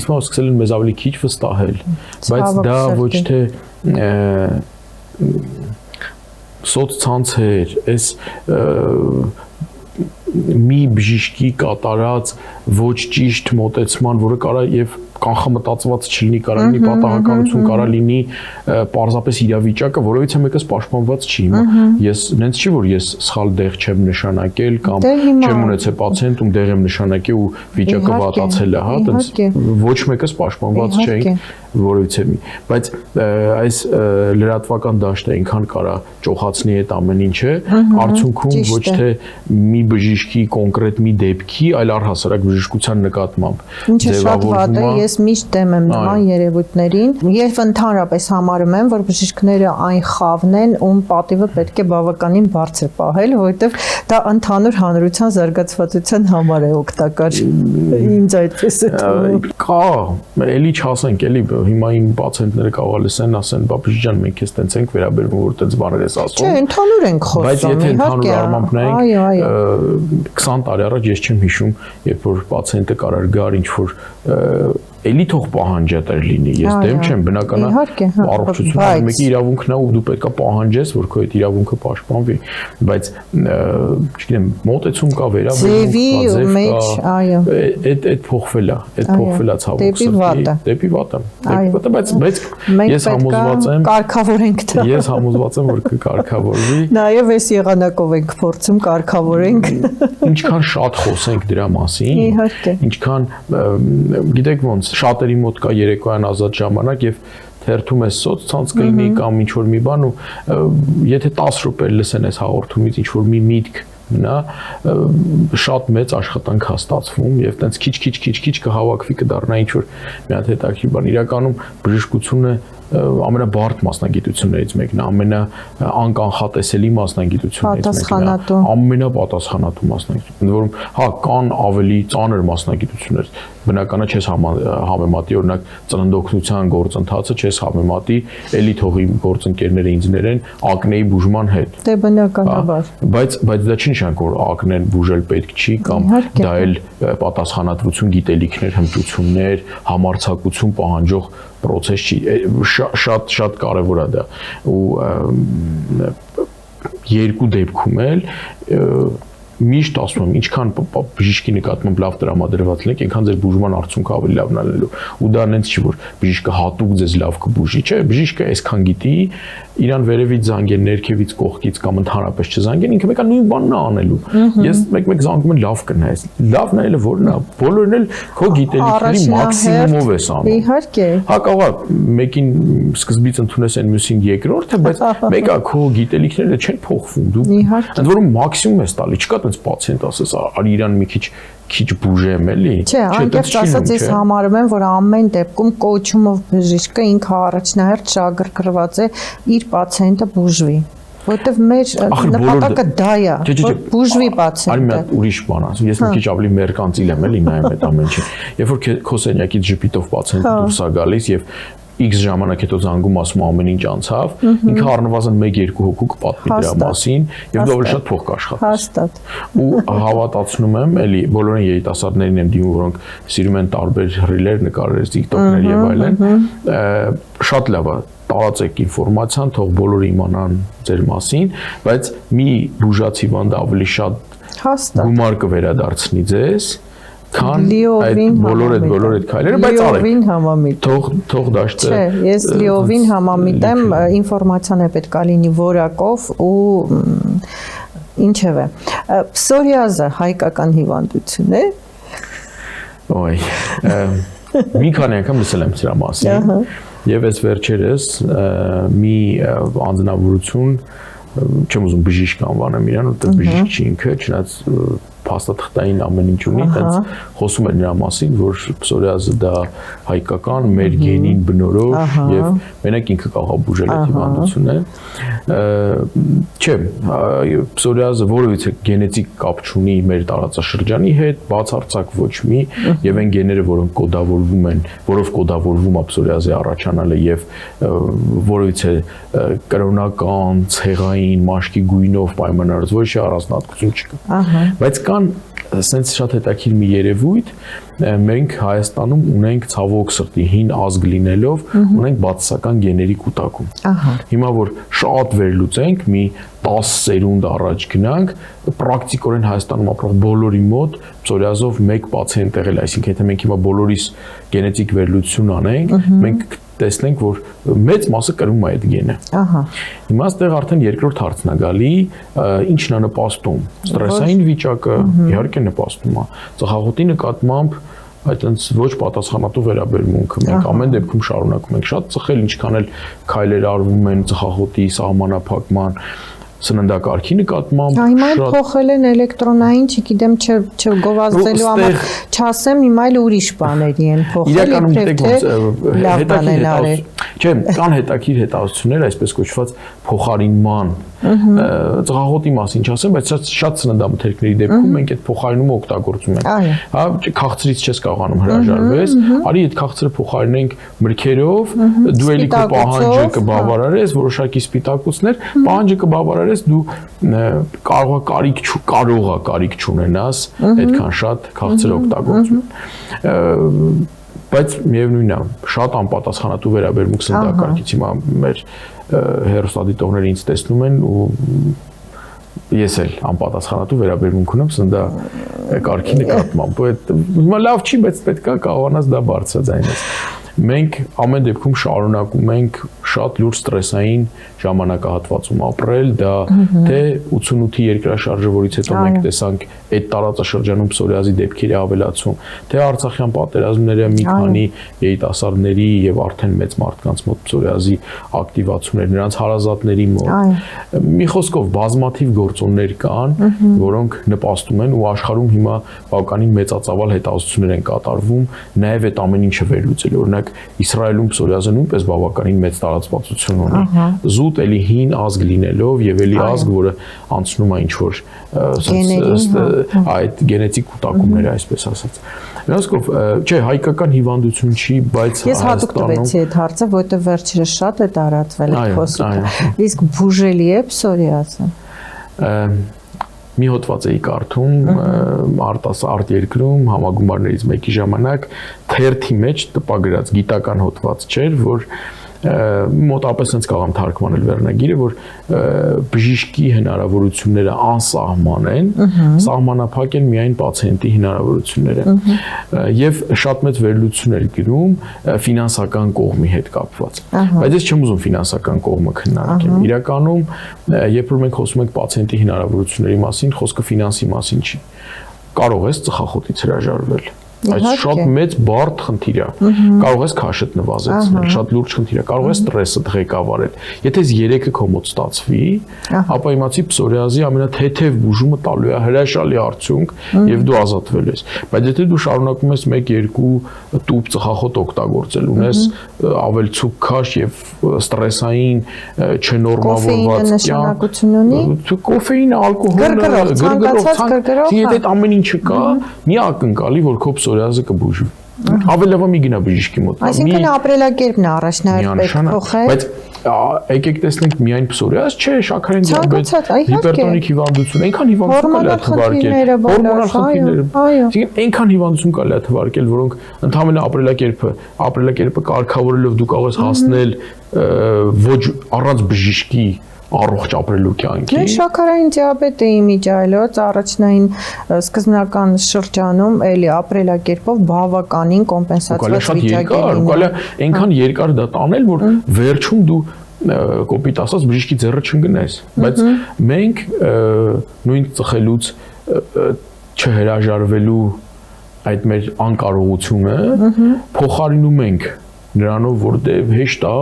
Իսկ սկսել են մեզ ավելի քիչ վստահել, բայց դա ոչ թե սոցցանցեր, այս մի բժիշկի կատարած ոչ ճիշտ մոտեցման, որը կարա եւ կանխամտածված չլինի, կարա լինի պատահականություն, կարա լինի պարզապես իրավիճակը, որովհետեւ մեկս պաշտպանված չի։ Ես նենց չի, որ ես սխալ դեղ չեմ նշանակել կամ չեմ ունեցել պացիենտ, ում դեղ եմ նշանակել ու վիճակը վատացել է, հա, տենց ոչ մեկս պաշտպանված չէինք որովհետեւ մի, բայց այս լրատվական դաշտը այնքան կարա ճոխացնի այդ ամեն ինչը, արդյունքում ոչ թե մի բժիշկի կոնկրետ մի դեպքի, այլ առհասարակ բժշկության նկատմամբ ձևավորվում է։ Ես միշտ դեմ եմ նման երևույթներին եւ ընդհանրապես համարում եմ, որ բժիշկները այն խավն են, ում պատիվը պետք է բավականին բարձր պահել, որովհետեւ դա ընդհանուր հանրության զարգացվածության համար է օգտակար։ Ինձ այդպես է թվում։ Կա, էլի չասենք, էլի հիմա իմ պացիենտները կարող լսեն, ասեն, բաբուժի ջան, մենք էս տենց ենք վերաբերվում, որ տենց բաներ ես ասում։ Չէ, ընդհանուր ենք խոսում։ Բայց եթե ընդհանուր առմամբ նայենք, 20 տարի առաջ ես չեմ հիշում, երբ որ պացիենտը կարար գար ինչ որ էլի թող պահանջատեր լինի։ Ես դեմ չեմ, բնական է առողջությունը մեկի իրավունքն է ու դու պետքա պահանջես, որ քո այդ իրավունքը պաշտպանվի, բայց չգիտեմ, մոտեցում կա, վերաբերմունք կա, այդ փոխվել է ցավոք սրտի, դեպի վատը, բայց ես համոզված եմ, կարգավորենք դա։ Ես համոզված եմ, որ կկարգավորվի։ Նաև այս եղանակով ենք փորձում կարգավորենք։ Ինչքան շատ խոսենք դրա մասին, ինչքան գիտեք ոնց շատերի մոտ կա երեկոյան ազատ ժամանակ եւ թերթում ես սոցցանց կլինի կամ ինչ որ մի բան ու եթե 10 րոպե լսեն այս հաղորդումից ինչ որ մի միտք նա շատ մեծ աշխատանք հաստատվում եւ տենց քիչ կհավաքվի կդառնա ինչ որ մի հատ հետաքրքիր բան իրականում բժշկությունը ամենաբարդ մասնագիտություններից մեկն է, ամենաանկանխատեսելի մասնագիտություններից մեկն է, ամենապատասխանատու մասնագիտություն, որում հա կան ավելի ծանր մասնագիտություններ, բնականա չես համեմատի, օրինակ ծննդօգնության գործընթացը չես համեմատի, էլի թողի գործընկերները ինձ ներեն ակնեի բուժման հետ։ Դե բնականաբար։ Բայց դա չի նշանակում, որ ակնեն բուժել պետք չի կամ դա էլ պատասխանատվություն, գիտելիքներ, հմտություններ, համարձակություն պահանջող process չի շատ կարևոր է դա ու երկու դեպքում էլ միշտ ասում եմ ինչքան բժիշկի նկատմամբ լավ տրամադրված լինեք այնքան ձեր բուժման արդյունքը ավելի լավն է լինելու ու դա նենց չի որ բժիշկը հատուկ ձեզ լավ կբուժի չէ բժիշկը այսքան գիտի իրան վերևից զանգեն ներքևից կողքից կամ ընդհանրապես չզանգեն ինքը մեկը նույն բանն է անելու ես մեկ զանգում եմ լավ կնայես լավ նայելը որն է բոլորն էլ քո գիտելիքների մաքսիմումով ես անում իհարկե հա կարող է մեկին սկզբից ընդունես այն մյուսին երկրորդը բայց մեկը քո գիտելիքները չեն փոխվում դու ընդ որում մաքսիմում ես տալի չկա տենց պացիենտ ասես արի իրան մի քիչ բուժեմ էլի չէ անկեղծ ասած ես համարում եմ որ ամեն դեպքում կոչումով բժիշկը ինքը առաջնահերթ շահագրգռված է իր պացիենտը բուժվի որտեվ մեր նպատակը դա է որ բուժվի պացիենտը արի մի ուրիշ բան ասում ես մի քիչ ավելի մերկանտիլ եմ էլի նայում այդ ամեն ինչին երբ որ քո սենյակից ժպիտով պացիենտը դուրս է գալիս եւ X ժամանակ հետո զանգում ասում ամեն ինչ անցավ, ինքը առնվազն 1-2 հոգու կպատմի դրա մասին եւ դու ավելի շատ փող կաշխատես։ Հաստատ։ Ու հավատացնում եմ, էլի բոլորին երիտասարդներին եմ դիմում, որոնք սիրում են տարբեր ռիլեր նկարել, TikTok-ներ եւ այլն, շատ լավ է տարածեք ինֆորմացիան, թող բոլորը իմանան ձեր մասին, բայց մի բուժացի վանդը ավելի շատ գումար կվերադարձնի ձեզ քան այդ բոլոր այդ քայլերը, բայց արեք։ Թող դաշտը։ Չէ, ես լիովին համամիտ եմ, ինֆորմացիան է պետք է լինի որակով ու ինչևէ։ Պսորիազը հայկական հիվանդություն է։ Ոյ, մի քանի անգամ լսել եմ սրա մասին։ Եվ այս վերջերս մի անձնավորություն չեմ ուզում բժիշկ անվանեմ իրան, որտեղ բժիշկ չի ինքը, չնայած փաստաթղթային ամեն ինչ ունի, այդպես խոսում էր նրա մասին, որ պսորիազը դա հայկական մեր գենին բնորոշ եւ մենակ ինքը կարող է բուժել այդ հիվանդությունը։ Չէ, պսորիազը որևիցե գենետիկ կապ չունի մեր տարածաշրջանի հետ, բացարձակ ոչ մի եւ այն գեները, որոնք կոդավորվում են, որով կոդավորվում է պսորիազի առաջանալը եւ որևիցե կրոնական, ցեղային, մաշկի գույնով պայմանավորված ոչ առանձնահատկություն չկա։ Բայց կան սենց շատ հետաքրքիր մի երևույթ մենք Հայաստանում ունենք ցավոք սրտի հին ազգ լինելով ունենք բացասական գեների կուտակում հիմա որ շատ վերլուծենք մի 10 սերունդ առաջ գնանք պրակտիկորեն Հայաստանում ապրող բոլորի մոտ պսորիազով 1 պացիենտ եղել այսինքն եթե մենք հիմա բոլորիս գենետիկ վերլուծություն անենք մենք տեսնենք որ մեծ մասը կրում է այդ գենը հիմա այստեղ արդեն երկրորդ հարցն է գալի ինչն է նպաստում ստրեսային վիճակը իհարկե նպաստում է ծխախոտի նկատմամբ այդտենց ոչ պատասխանատու վերաբերմունքը մենք ամեն դեպքում շարունակում ենք շատ ծխել ինչքան էլ քայլեր արվում են ծխախոտի սահմանափակման սննդակարգի նկատմամբ շատ փոխել են էլեկտրոնային, չգիտեմ, չգովազդելու համար, չասեմ, հիմա էլ ուրիշ բաների են փոխել, իբրև լավ բան են արել։ Չէ, կան հետաքրքիր հետազոտություններ, այսպես կոչված փոխարինման ծխախոտի մասին չասեմ, բայց շատ սննդամթերքների դեպքում մենք այդ փոխարինումը օգտագործում ենք։ Հա, քաղցրից չես կարողանում հրաժարվես, արի այդ քաղցրը փոխարինենք մրգերով, դու էլի քո պահանջը կբավարարես, որոշակի սպիտակուցներ, պահանջը կբավարարես, դու կարող է կարիք չունենաս այդքան շատ քաղցր օգտագործում։ բայց միևնույնն է, շատ անպատասխանատու վերաբերմունք սննդակարգից հիմա մեր հեռուստադիտողները ինձ տեսնում են ու ես էլ անպատասխանատու վերաբերմունք ունեմ սննդակարգի նկատմամբ։ Հիմա լավ չի, բայց պետք է կարողանաս դա բարձրաձայնես։ Մենք ամեն դեպքում շարունակում ենք շատ լուրջ ստրեսային ժամանակահատվածում ապրել, դա թե 88-ի երկրաշարժը, որից հետո մենք տեսանք այդ տարածաշրջանում պսորիազի դեպքերի ավելացում, թե արցախյան պատերազմները մի քանի երիտասարդների եւ արդեն մեծ մարդկանց մոտ պսորիազի ակտիվացումներ, նրանց հարազատների մոտ։ Մի խոսքով բազմաթիվ գործոններ կան, որոնք նպաստում են ու աշխարհում հիմա բավականին մեծածավալ հետազոտություններ են կատարվում, նաեւ այդ ամեն ինչը վերլուծել, օրինակ Իսրայելում պսորիազը նույնպես բավականին մեծ տարածվածություն ունի։ Զուտ էլի հին ազգ լինելով եւ էլի ազգ, որը անցնում է ինչ-որ այդ գենետիկ կուտակումները, այսպես ասած։ Մյուսկով, չէ, հայկական հիվանդություն չի, բայց ես հատուկ տվեցի այդ հարցը, որտեղ վերջերս շատ է տարածվել այդ խոսքը։ Իսկ բուժելի է պսորիազը։ Մի հոդված էի կարդում արտերկրում համագումարներից մեկի ժամանակ թերթի մեջ տպագրած գիտական հոդված չէր, որ մոտապես հենց կարող եմ թարգմանել վերնագիրը, որ բժիշկի հնարավորությունները անսահման են, սահմանափակ են միայն պացիենտի հնարավորությունները եւ շատ մեծ վերլուծություն էր գրում ֆինանսական կողմի հետ կապված։ Բայց ես չեմ ուզում ֆինանսական կողմը քննարկել։ Իրականում, երբ որ մենք խոսում ենք պացիենտի հնարավորությունների մասին, խոսքը ֆինանսի մասին չի։ Կարող ես ծխախոտից հրաժարվել։ Այդ շատ մեծ բարդ խնդիր է։ Կարող ես քաշդ նվազեցնել, շատ լուրջ խնդիր է։ Կարող ես ստրեսը ղեկավարել։ Եթե այս երեքը քո մոտ ստացվի, ապա իմացի պսորիազի ամենաթեթև բուժումը տալու է հրաշալի արդյունք եւ դու ազատվելու ես։ Բայց եթե դու շարունակում ես 1-2 տուփ ծխախոտ օգտագործել, ունես ավելցուկ քաշ եւ ստրեսային չնորմավորված կյանք, կոֆեինը, ալկոհոլը, գրգռող, եթե այդ ամեն ինչը կա, մի ակնկալի, որ քո պսորիազը կբուժվի։ Ավելի լավ է մի գնա բժիշկի մոտ։ Այսինքն ապրելակերպն է առաջնահերթ պետք փոխել։ Բայց եկեք տեսնենք միայն պսորիազ, չէ, շաքարային դիաբետ, հիպերտոնիկ հիվանդություն, այնքան հիվանդություն կարելի է թվարկել, որոնք ընդհանրապես ապրելակերպը կարգավորելով դու կարող ես հասնել ոչ առանց բժիշկի առողջ ապրելու կյանքի։ Նույն շաքարային դիաբետը իմիջայլոց առաջնային սկզբնական շրջանում էլի ապրելակերպով բավականին կոմպենսացված վիճակի լինի։ Կարելի է այնքան երկար դա տանել, որ վերջում դու կոպիտ ասած բժիշկի ձեռը չընկնես, բայց մենք նույն ծխելուց չհրաժարվելու այդ մեր անկարողությունը փոխարինում ենք նրանով, որտեղ հեշտ է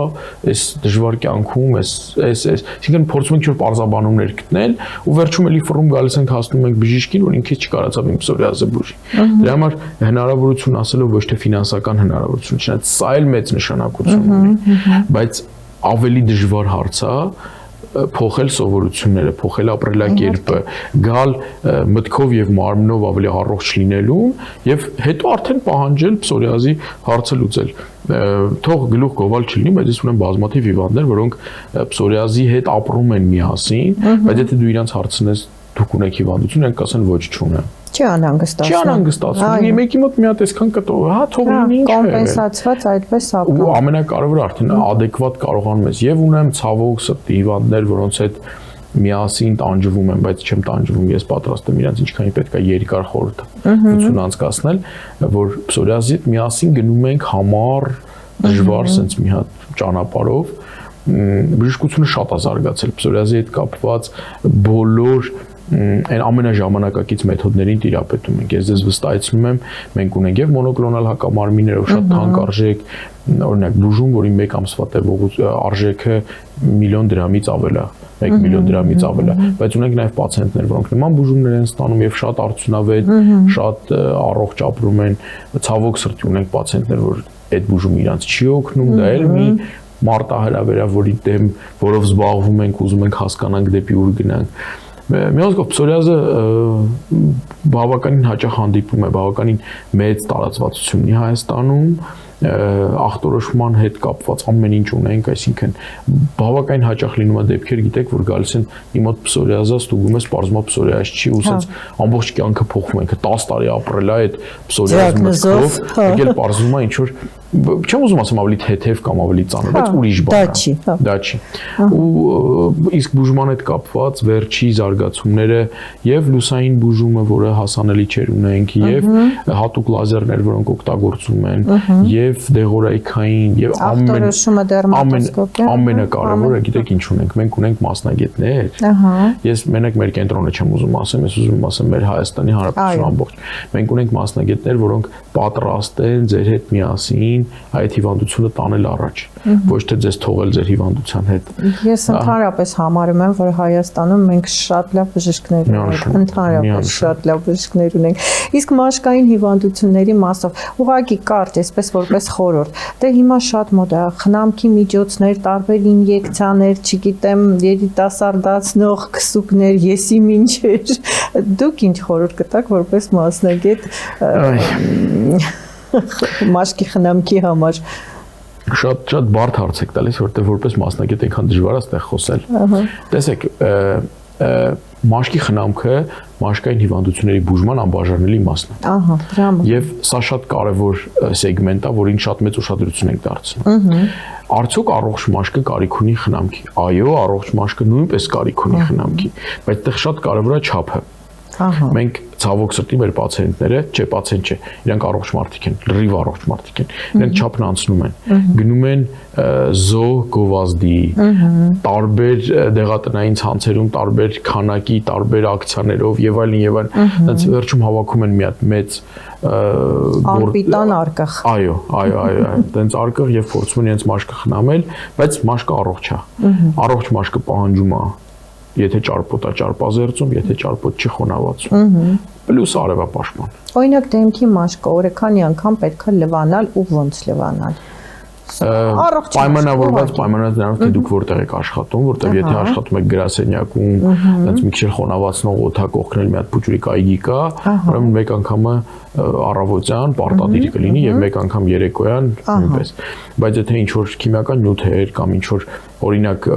այս դժվար կյանքում, այսինքն փորձում ենք ինչ-որ պարզաբանումներ գտնել ու վերջում էլի ֆռում գալիս ենք հասնում ենք բժիշկին, որ ինքը չկարողացավ իմ պսորիազը բուժի։ Դրա համար հնարավորություն ասելով ոչ թե ֆինանսական հնարավորություն, չնայած սա էլ մեծ նշանակություն ունի, բայց ավելի դժվար հարց է փոխել սովորությունները, փոխել ապրելակերպը, գալ մտքով եւ մարմնով ավելի առողջ լինելուն եւ հետո արդեն պահանջել պսորիազի հարցը լուծել։ Թող գլուխ գովալ չլինի, բայց ես ունեմ բազմաթիվ հիվանդներ, որոնք պսորիազի հետ ապրում են միասին, բայց եթե դու իրանց հարցնես դուք ունեք հիվանդություն, են կասեն ոչ չունեմ։ Չի անհանգստացնում։ Չի անհանգստացնում։ Մեկի մոտ մի հատ այսքան կտով, հա, թող լինի ինչ է։ Կոմպենսացված այդպես ապրում։ Ու ամենակարևորը արդեն ադեկվատ կարողանում ես։ Եւ ունեմ ցավոք սրտի հիվանդներ, որոնց հետ միասին տանջվում եմ, բայց չեմ տանջվում, ես պատրաստ եմ իրանց ինչքանի պետք է երկար խորհրդություն անցկացնել, որ պսորիազի հետ միասին գնում ենք համառ դժվար sense մի հատ ճանապարհով։ Բժշկությունը շատ է զարգացել պսորիազի հետ կապված բոլոր այն ամենաժամանակակից մեթոդներին տիրապետում ենք։ Ես ձեզ վստահեցնում եմ, մենք ունենք եւ մոնոկլոնալ հակամարմիններով շատ թանկարժեք, օրինակ բուժում, որի 1 ամսվա տևողության արժեքը $1,000,000 դրամից ավել է, 1 միլիոն դրամից ավել է, բայց ունենք նաեւ պացիենտներ, որոնք նման բուժումներ են ստանում եւ շատ արդյունավետ, շատ առողջ ապրում են։ Ցավոք սրտի ունենք պացիենտներ, որ այդ բուժումը իրանց չի օգնում, դա էլ մի մարտահրավեր է, որի դեմ որով զբաղվում ենք, ուզում ենք հասկանանք դեպի ուր գնանք։ Միանձնով պսորիազը բավականին հաճախ հանդիպում է, բավականին մեծ տարածվածություն ունի Հայաստանում ախտորոշման հետ կապված ամեն ինչ ունենք, այսինքն բավականին հաճախ լինում է դեպքեր, գիտեք, որ գալիս են իմ մոտ պսորիազա, ստուգում ես, պարզումա պսորիազ չի, ու ասած ամբողջ կյանքը փոխվում է, 10 տարի ապրել է այդ պսորիազ մտքով, եկել պարզվում է ինչ որ չեմ ուզում ասեմ ավելի թեթև կամ ավելի ծանր, բայց ուրիշ բան է։ Դա չի։ Ու իսկ բուժման հետ կապված վերջի զարգացումները եւ լուսային բուժումը, որը հասանելի չէր ունենք, եւ հատուկ լազերներ, որոնք օգտագործում են, եւ դեղորայքային եւ ամենակարևորը, գիտեք ինչ ունենք, մենք ունենք մասնագետներ։ Ես մենակ մեր կենտրոնը չեմ ուզում ասեմ, ես ուզում եմ ասեմ մեր Հայաստանի Հանրապետության ամբողջ։ Մենք ունենք մասնագետներ, որոնք պատրաստ են ձեր հետ միասին այդ հիվանդությունը տանել առաջ, ոչ թե ձեզ թողել ձեր հիվանդության հետ։ Ես ընդհանրապես համարում եմ, որ Հայաստանում մենք շատ լավ բժիշկներ ունենք, ընդհանրապես շատ լավ բժիշկներ ունենք։ Իսկ մաշկային հիվանդությունների մասով ուղղակի կարճ, այսպես որպես խորհուրդ, դե հիմա շատ մոդ է, խնամքի միջոցներ, տարբեր ինյեկցիաներ, չգիտեմ, երիտասարդացնող քսուկներ, եսի մինչեր։ Դուք ինչ խորհուրդ կտաք որպես մասնագետ մաշկի խնամքի համար։ Շատ բարդ հարց եք տալիս, որտեղ որպես մասնագետ այնքան դժվար է այստեղ խոսել։ Տեսեք, մաշկի խնամքը մաշկային հիվանդությունների բուժման անբաժանելի մասն է։ Եվ սա շատ կարևոր սեգմենտ է, որին շատ մեծ ուշադրություն ենք դարձնում։ Արդյոք առողջ մաշկը կարիք ունի խնամքի։ Այո, առողջ մաշկը նույնպես կարիք ունի խնամքի, բայց այդտեղ շատ կարևոր է չափը։ Մենք ցավոք սրտի մեր պացիենտները, չէ, պացիենտ չէ, իրանք առողջ մարդիկ են, լրիվ առողջ մարդիկ են։ Իրանք չափն անցնում են, գնում են զո գովազդի, տարբեր դեղատնային ցանցերում, տարբեր քանակի, տարբեր ակցիաներով եւ այլն, այնց վերջում հավաքում են մի հատ մեծ անպիտան արկղ։ Այո, այնց արկղ եւ փորձում են իրենց մաշկը խնամել, բայց մաշկը առողջ է։ Առողջ մաշկը պահանջում է եթե ճարպոտ է ճարպազերծում, եթե ճարպոտ չի խոնավացում, պլյուս արևապաշտպան։ Օրինակ դեմքի մաշկը օրը քանի անգամ պետք է լվանալ ու ոնց լվանալ։ Պայմանավորված նրանով թե դուք որտեղ եք աշխատում, որտեղ եթե աշխատում եք գրասենյակում, այնց մի քիչ խոնավացնող օդակ օգնել մի հատ փուճուրիկ այգի կա, ուրեմն մեկ անգամը առավոտյան պարտադիր կլինի եւ մեկ անգամ երեկոյան նույնպես։ Բայց եթե ինչ որ քիմիական նյութեր կամ ինչ որ օրինակ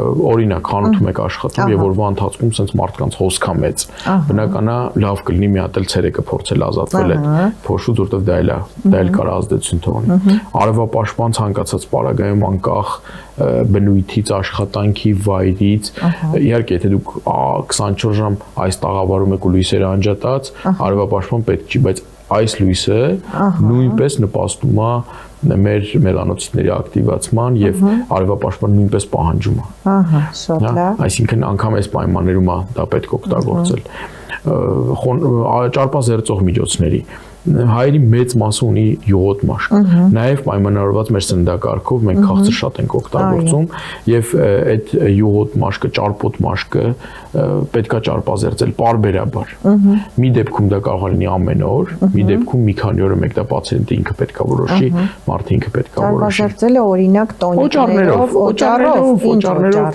խանութում եք աշխատում եւ օրվա ընթացքում sense մարդկանց հոսքա մեծ, բնական է լավ կլինի մի հատ էլ ցերեկը փորձել ազատվել այդ փոշուց, որտեղ դա էլ կարող ազդեցություն թողնի։ Արևապաշտպան ցանկացած պարագայում անկախ բնույթից, աշխատանքի վայրից, իհարկե եթե դուք 24 ժամ այս տաղավարում եք ու լույսերը անջատած, արևապաշտպան պետք չի, բայց այս լույսը նույնպես նպաստում է մեր մելանոցիտների ակտիվացման եւ արևապաշտպան նույնպես պահանջում է։ Շատ լավ։ Այսինքն անգամ այս պայմաններում է դա պետք օգտագործել։ Ճարպազերծող միջոցների հայերի մեծ մասը ունի յուղոտ մաշկ։ Նաև պայմանավորված մեր սննդակարգով մենք քաղցր շատ ենք օգտագործում եւ այդ յուղոտ մաշկը, ճարպոտ մաշկը պետքա ճարպազերծել պարբերաբար։ Մի դեպքում դա կարող է լինի ամեն օր, մի դեպքում մի քանի օրը մեկ դա պացիենտը ինքը պետքա որոշի, մարդը ինքը պետքա որոշի։ Ճարպազերծելը օրինակ տոնիկներով, օճառներով,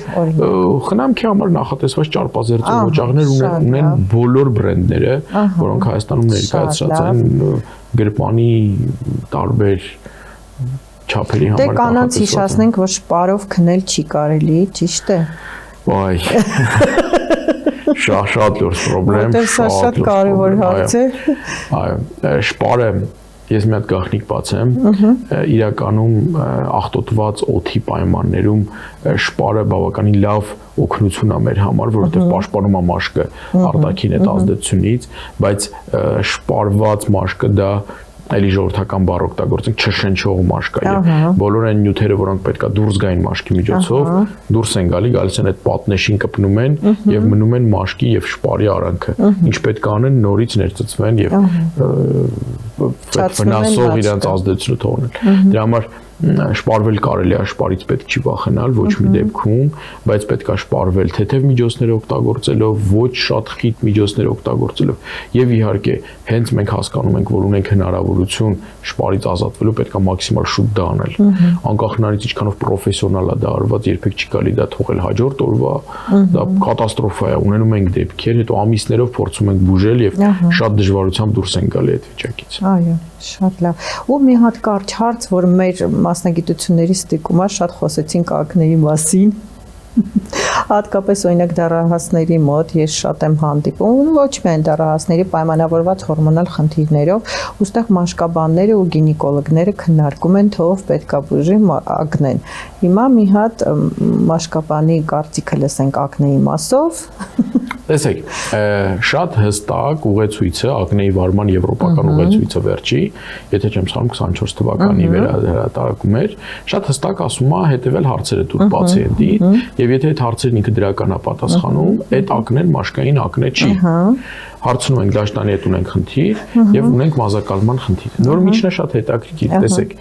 խնամքի համար նախատեսված ճարպազերծող օճառներ ունեն բոլոր բրենդները, որոնք Հայաստանում ներկայացած են գրպանի տարբեր չափերի համար։ Դե կանանց հիշեցնենք, որ շպարով քնել չի կարելի, ճիշտ է։ Վայ։ Շատ լուրջ խնդրեմ։ Որտեղ սա շատ կարևոր հարց է։ Այո, շպարը ես մի հատ գաղտնիք բացեմ, իրականում աղտոտված օդի պայմաններում շպարը բավականին լավ օգնություն է մեր համար, որովհետև պաշտպանում է մաշկը արտաքին այդ ազդեցությունից, բայց շպարված մաշկը դա էլի ժողովրդական բառ օգտագործենք չշնչող մաշկա եւ բոլոր այն նյութերը, որոնք պետքա դուրս գային մաշկի միջոցով, դուրս են գալիս են այդ պատնեշին կպնում են եւ մնում են մաշկի եւ շպարի արանքը։ Ինչ պետք է անեն, նորից ներծծվեն եւ վնասող իրենց ազդեցությունը թողնել։ Դրա համար շպարվել կարելի է, շպարից պետք չի վախենալ ոչ մի դեպքում, բայց պետք է շպարվել թեթև միջոցներ օգտագործելով, ոչ շատ խիտ միջոցներ օգտագործելով եւ իհարկե հենց մենք հասկանում ենք, որ ունենք հնարավորություն շպարից ազատվելու, պետք է մաքսիմալ շուտ դա անել։ Անկախ նրանից ինչքանով պրոֆեսիոնալ է դա արված, երբեք չի գալի դա թողել հաջորդ օրվա, դա կատաստրոֆա է, ունենում ենք դեպքեր, հետո ամիսներով փորձում ենք բուժել եւ շատ դժվարությամբ դուրս ենք գալի այդ վիճակից։ Այո, շատ լավ։ Ու մի հատ կարճ հարց, որ մեր մասնագիտությունների ստիկումա շատ խոսեցինք ակնեի մասին։ Հատկապես օրինակ դեռահասների մոտ ես շատ եմ հանդիպում, ոչ միայն դեռահասների պայմանավորված հորմոնալ խնդիրներով, ուստեղ մաշկաբանները ու գինեկոլոգները քննարկում են, թե ով պետքա բուժի ակնեն։ Հիմա մի հատ մաշկաբանի կարծիքը լսենք ակնեի մասով։ Տեսեք, շատ հստակ ուղեցույցը, ակնեի վարման եվրոպական ուղեցույցը վերջի, եթե չեմ սխալվում 24 թվականի վերահրատարակում էր, շատ հստակ ասում է հետևել հարցերը տուր պացիենտի, եւ եթե այդ հարցերն ինքը դրական է պատասխանում, այդ ակնեն մաշկային ակնե չի։ Հարցնում ենք դաշտանի հետ ունենք խնդիր եւ ունենք մազակալման խնդիր։ Նոր միջնա շատ հետաքրքիր, տեսեք,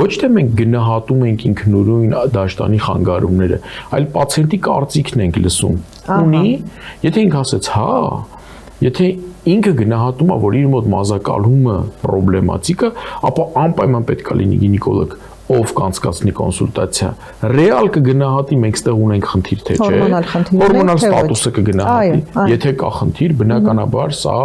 ոչ թե մենք գնահատում ենք ինքնուրույն դաշտանի խանգարումները, այլ պացիենտի կարծիքն ենք լսում։ Ունի, եթե ինքը ասեց հա, եթե ինքը գնահատում է, որ իր մոտ մազակալումը պրոբլեմատիկ է, ապա անպայման պետք է լինի գինեկոլոգ, ով կանցկացնի կոնսուլտացիա, ռեալ կգնահատի, մենք ստեղ ունենք խնդիր թե չէ, հորմոնալ ստատուսը կգնահատի, եթե կա խնդիր, բնականաբար սա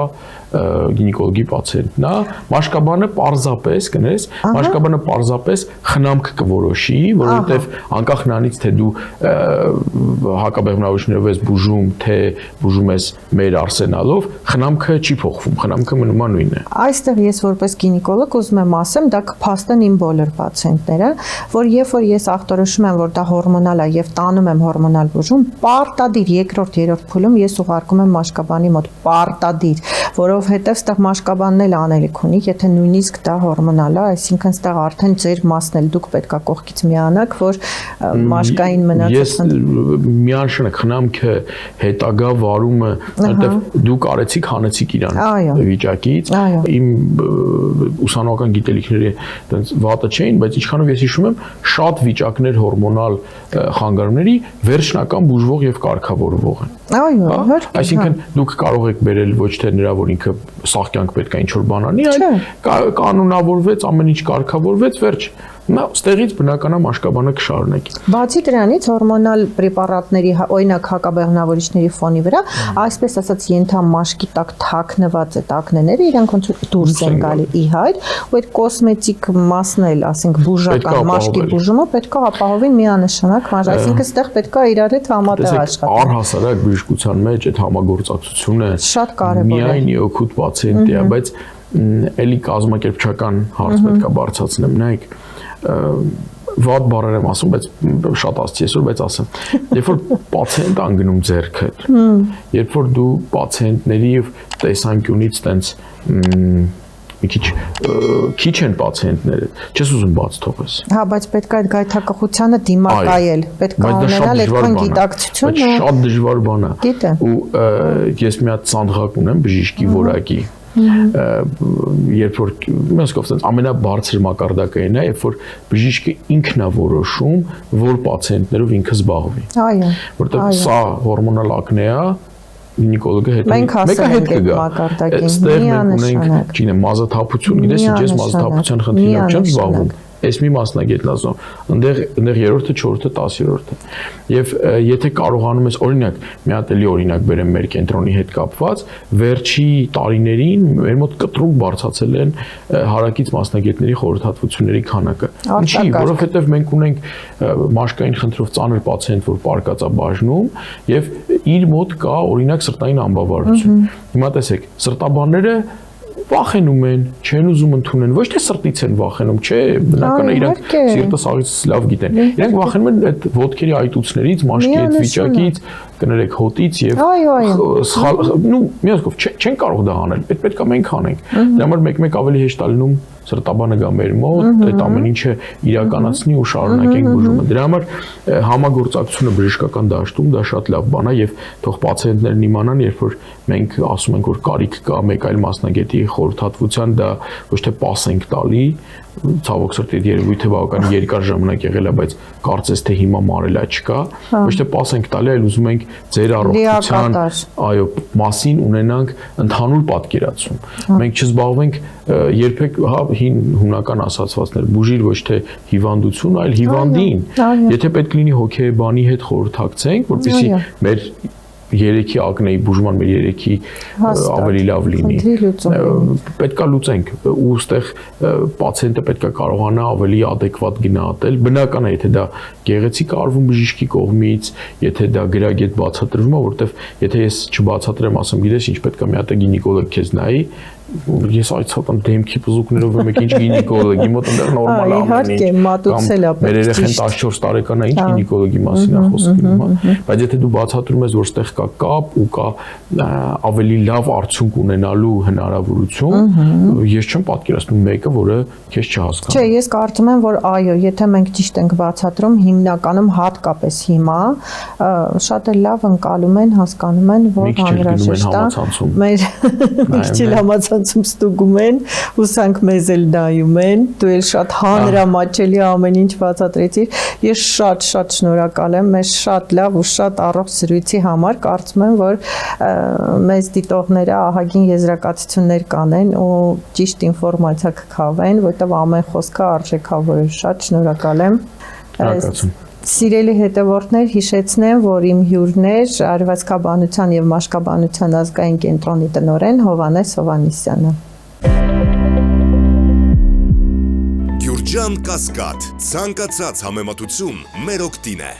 գինեկոլոգի պացիենտն է, մաշկաբանը պարզապես կներես, մաշկաբանը պարզապես խնամք կորոշի, որովհետև անկախ նրանից թե դու հակաբեղմնավորություններով ես բուժում, թե բուժում ես մեր արսենալով, խնամքը չի փոխվում, խնամքը մնում է նույնն է։ Այստեղ ես որպես գինեկոլոգ ուզում եմ ասեմ, դա կփաստեն իմ բոլոր պացիենտները, որ երբ որ ես ախտորոշում եմ, որ դա հորմոնալ է եւ տանում եմ հորմոնալ բուժում, պարտադիր երկրորդ, երրորդ փուլում ես ուղարկում եմ մաշկաբանի մոտ, պարտադիր, որովհետև ստեղ մաշկաբանն էլ անելիք ունի, եթե նույնիսկ դա հորմոնալ է, այսինքն ստեղ արդեն ձեր մասն էլ դուք պետքա կողքից միանաք, որ մաշկային մնացած միանշանակ խնամքը հետագա վարումը, որտեղ դուք արեցիք, հանեցիք իրան վիճակից, իմ ուսանողական գիտելիքների այդպես վատը չէին, բայց ինչքանով ես հիշում եմ, շատ վիճակներ հորմոնալ խանգարումների վերջնական բուժվող եւ կարգավորվող են։ Այո, այսինքն դուք կարող եք բերել ոչ թե նրա, որ ինքը սաղ կյանք պետք է ինչ-որ բան անի, այլ կանոնավորվեց, ամեն ինչ կարգավորվեց, վերջ։ Ստեղից բնականա մաշկաբանը կշարունակի։ Բացի դրանից հորմոնալ պրեպարատների, օրինակ հակաբեղմնավորիչների ֆոնի վրա, այսպես ասած ենթամաշկի տակ թաքնված այդ ակնեները իրանք ոնց դուրս են գալի իհայտ, ու այդ կոսմետիկ մասն էլ, ասենք բուժական մաշկի բուժումը պետք է ապահովին միանշանակ, այսինքն ստեղ պետք է իրար հետ համատեղ աշխատել։ Առհասարակ բժշկության մեջ այդ համագործակցությունը շատ կարևոր է։ Միայն օգուտ պացիենտի է, բայց էլի կազմակերպչական հարց պետք է բարձրացնեմ, նայեք վատ բառեր եմ ասում, բայց շատ ասացի այսօր, բայց ասեմ։ Երբ որ պացիենտ անգնում ձեռքդ, երբ որ դու պացիենտների տեսանկյունից տենց մի քիչ են պացիենտները, չես ուզում բաց թողես։ Հա, բայց պետք է այդ գայթակղությանը դիմակայել, պետք է ունենալ այդքան գիտակցություն, բայց շատ դժվար բան է։ Գիտեմ։ Ու ես մի հատ ծանրակ ունեմ բժիշկի որակի, երբ որ մասկով sense ամենաբարձր մակարդակը այն է, երբ որ բժիշկը ինքն է որոշում, որ պացիենտներով ինքը զբաղվի։ Այո։ Որտեղ սա հորմոնալ ակնե է, գինեկոլոգը հետ մեկը հետ կգա։ Այստեղ մենք ունենք, չինեմ, մազաթափություն, գիտես, ինչ ես մազաթափության խնդիրով չեմ զբաղվում։ Այս մի մասնագետն ասում, այնտեղ 3-րդը, 4-րդը, 10-րդը։ Եվ եթե կարողանում ես օրինակ, մի հատ էլի օրինակ բերեմ մեր կենտրոնի հետ կապված, վերջի տարիներին մեր մոտ կտրուկ բարձրացել են հարակից մասնագետների խորհրդատվությունների քանակը։ Ինչի, որովհետև մենք ունենք մաշկային խնդրով ծանր պացիենտ, որ պարկած է բաժնում, եւ իր մոտ կա օրինակ սրտային անբավարարություն։ Հիմա տեսեք, սրտաբանները վախենում են, չեն ուզում ընդունել, ոչ թե սրտից են վախենում, չէ, բնական է իրանք սիրտը սաղից լավ գիտեն։ Իրանք վախենում են այդ ոտքերի այտուցներից, մաշկի այդ վիճակից, կներեք հոտից եւ նու միասկով չեն կարող դա անել, այդ պետք է մենք անենք։ Դրա համար մեկ-մեկ ավելի հեշտ է լինում սրտաբանը գա մեր մոտ, այդ ամեն ինչը իրականացնի ու շարունակենք բուժումը։ Դրա համար համագործակցությունը բժշկական դաշտում դա շատ լավ բան է եւ թող պացիենտներն իմանան, երբ որ մենք ասում ենք որ կարիք կա մեկ այլ մասնագետի խորհրդատվության, դա ոչ թե պաս ենք տալի, ցավոք սրտի երևույթը բավական երկար ժամանակ եղել է, բայց կարծես թե հիմա մարելա չկա, ոչ թե պաս ենք տալի, այլ ուզում ենք ձեր առողջության, այո, մասին ունենանք ընդհանուր պատկերացում։ Մենք չզբաղվենք երբեք, հա, հին հունական ասացվածներ, բուժիր ոչ թե հիվանդություն, այլ հիվանդին։ Եթե պետք լինի հոգեբանի հետ խորհրդակցենք, որպեսզի մեր երեքի ակնեի բուժման մեր երեքի ավելի լավ լինի։ Պետքա լուծենք ու ստեղ պացիենտը պետքա կարողանա ավելի adekvat գնահատել։ Բնական է, եթե դա գեղեցիկ արվում բժիշկի կողմից, եթե դա գրագետ բացատրվում է, որովհետև եթե ես չբացատրեմ, ասեմ, գիտես ինչ պետքա մի հատ գինեկոլոգ քեզ նայի, ես այցատեմ դեմքի բզուկներով մեկ ինչ գինեկոլոգի մոտ այնտեղ նորմալ ամեն ինչ։ Իհարկե, մատուցել է։ Մեր երեխան 14 տարեկան է, ինչ գինեկոլոգի մասին է խոսքը, հա։ Բայց եթե դու բացատրում ես, որ ստեղ կա կապ ու կա ավելի լավ արդյունք ունենալու հնարավորություն, ես չեմ պատկերացնում մեկը, որը քեզ չհասկանում։ Չէ, ես կարծում եմ, որ այո, եթե մենք ճիշտ ենք բացատրում, հիմնականում հատկապես հիմա շատ էլ լավ ընկալում են, հասկանում են, որ անհրաժեշտ է։ Մեր քիչ համացանցում ստուգում են, ուսանք մեզ էլ նայում են, դու էլ շատ հանրամատչելի ամեն ինչ բացատրեցիր։ Ես շատ շնորհակալ եմ մեր շատ լավ ու շատ առողջ զրույցի համար, կարծում եմ, որ մեզ դիտողները ահագին եզրակացություններ կանեն ու ճիշտ ինֆորմացիա կքավեն, որտեղ ամեն խոսքը արժեքավոր է։ Շատ շնորհակալ եմ։ Սիրելի հետևորդներ, հիշեցնեմ, որ իմ հյուրն էր արհեստաբանության եւ մաշկաբանության ազգային կենտրոնի տնօրեն Հովհաննես Հովհաննիսյանը։ Գյուրջան Կասկադ, ցանկացած համեմատություն մեր օգտին է։